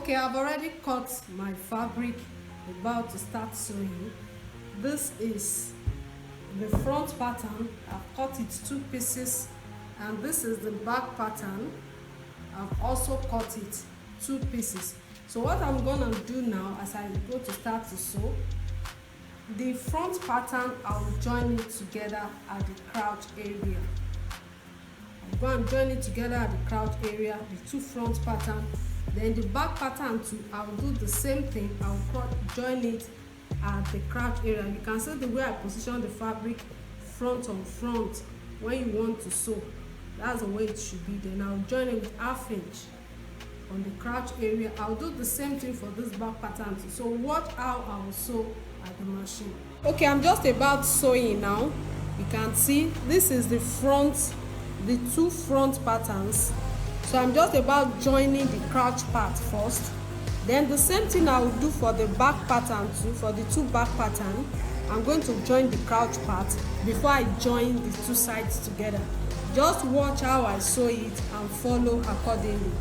Okay, I've already cut my fabric, about to start sewing. This is the front pattern. I've cut it 2 pieces, and this is the back pattern. I've also cut it 2 pieces. So what I'm gonna do now, as I go to start to sew, the front pattern, I'll join it together at the crotch area. I'll go and join it together at the crotch area, the two front pattern. Then the back pattern too, I'll do the same thing. I'll join it at the crotch area. You can see the way I position the fabric front on front when you want to sew. That's the way it should be. Then I'll join it with 1/2 inch on the crotch area. I'll do the same thing for this back pattern too. So watch how I will sew at the machine. Okay, I'm just about sewing now. You can see this is the front, the two front patterns. So I'm just about joining the crotch part first. Then the same thing I will do for the back pattern too. For the two back pattern, I'm going to join the crotch part before I join the two sides together. Just watch how I sew it and follow accordingly.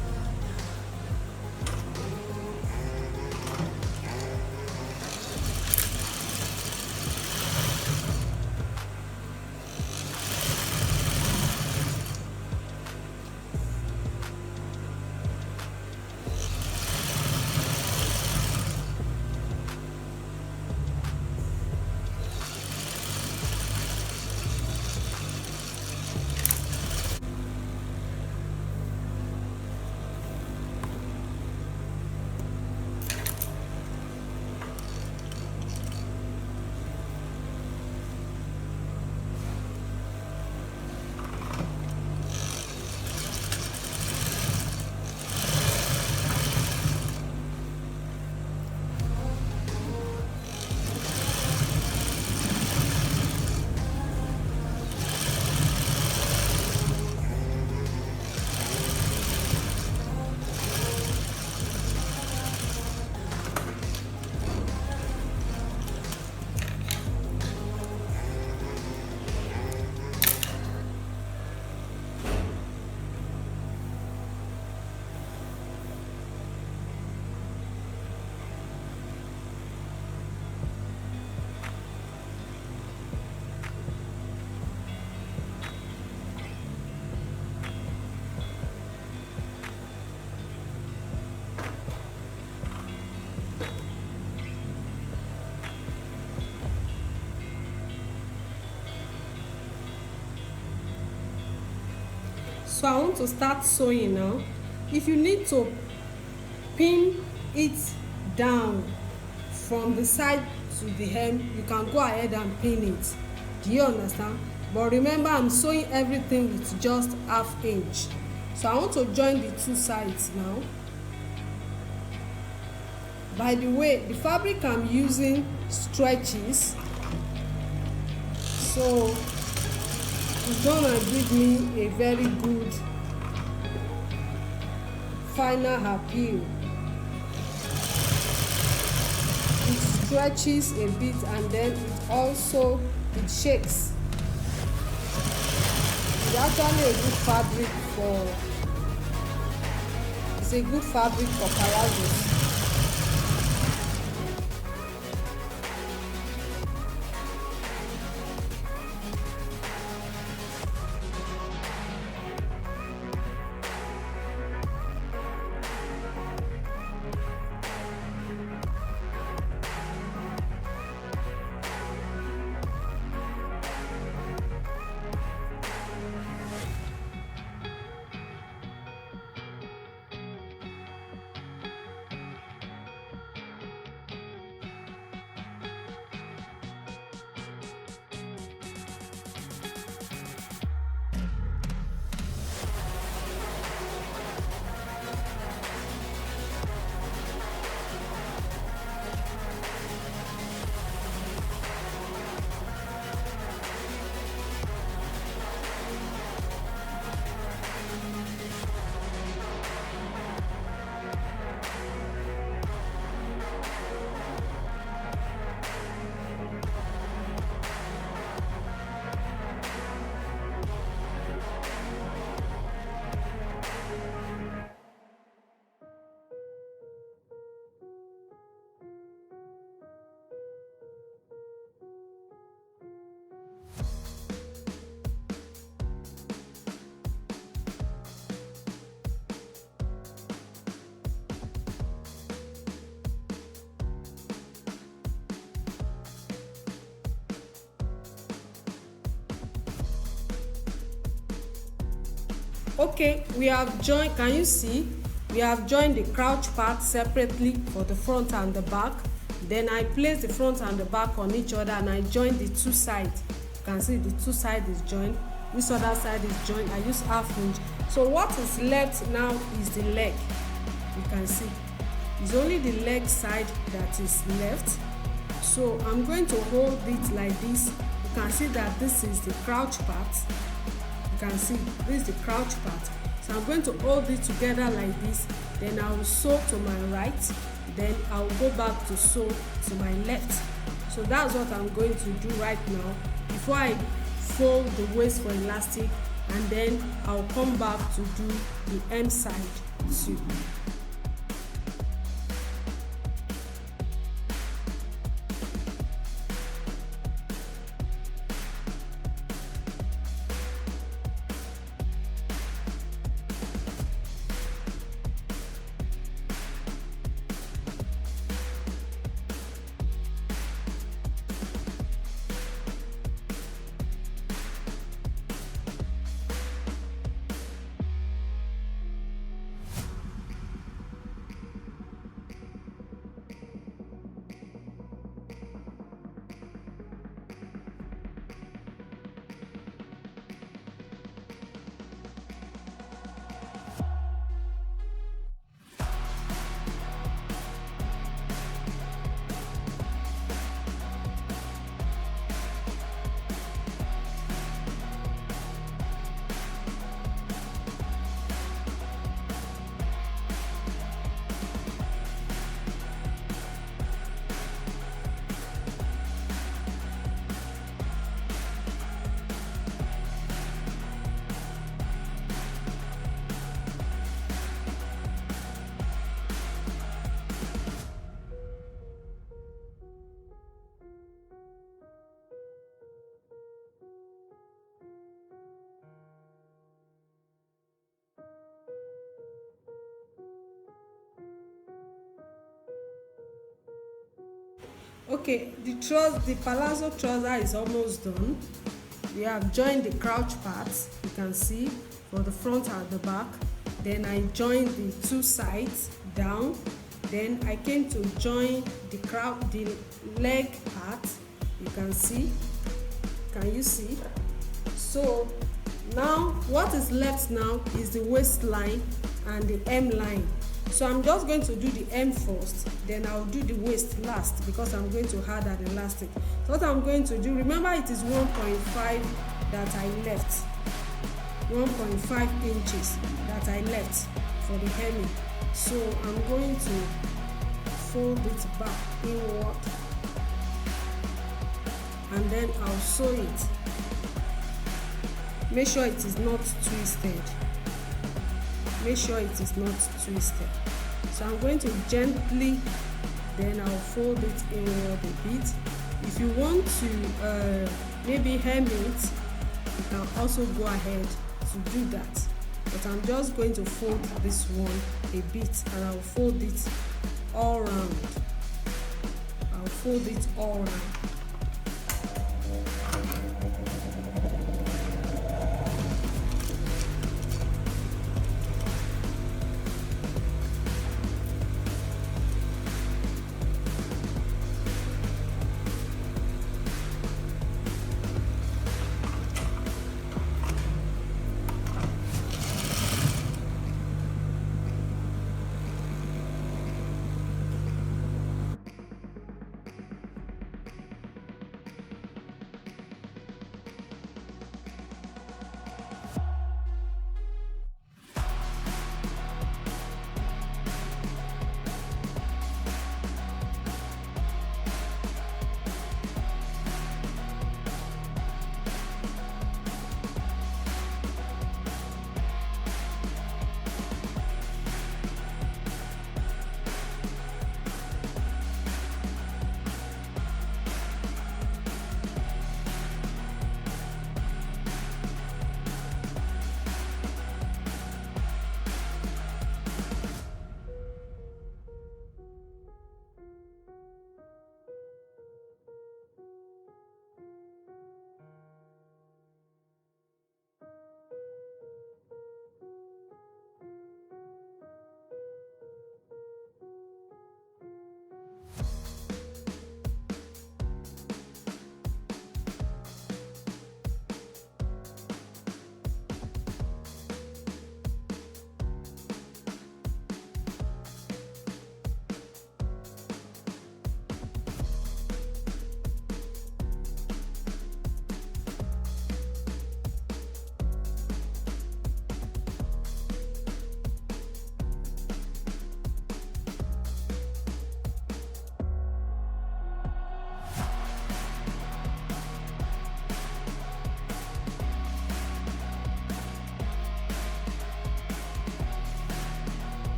So I want to start sewing now. If you need to pin it down from the side to the hem, you can go ahead and pin it. Do you understand? But remember, I'm sewing everything with just 1/2 inch. So I want to join the two sides now. By the way, the fabric I'm using stretches, so it's gonna give me a very good final appeal. It stretches a bit, and then it shakes. It's actually a good fabric for palazzos. Okay, we have joined, can you see? We have joined the crouch part separately for the front and the back. Then I place the front and the back on each other and I join the two sides. You can see the two sides is joined. This other side is joined. I use half hinge. So what is left now is the leg. You can see it's only the leg side that is left. So I'm going to hold it like this. You can see that this is the crouch part. You can see this is the crouch part. So I'm going to hold it together like this. Then I will sew to my right. Then I will go back to sew to my left. So that's what I'm going to do right now before I fold the waist for elastic, and then I'll come back to do the hem side too. Okay, the palazzo trouser is almost done. We have joined the crouch parts, you can see, for the front and the back. Then I joined the two sides down. Then I came to join the leg part. You can see. Can you see? So now what is left now is the waistline and the hem line. So I'm just going to do the hem first, then I'll do the waist last because I'm going to add an elastic. So what I'm going to do, remember it is 1.5 that I left, 1.5 inches that I left for the hemming. So I'm going to fold it back inward and then I'll sew it. Make sure it is not twisted. Make sure it is not twisted. So I'm going to gently, then I'll fold it inward a bit. If you want to maybe hem it, you can also go ahead to do that. But I'm just going to fold this one a bit and I'll fold it all around. I'll fold it all around.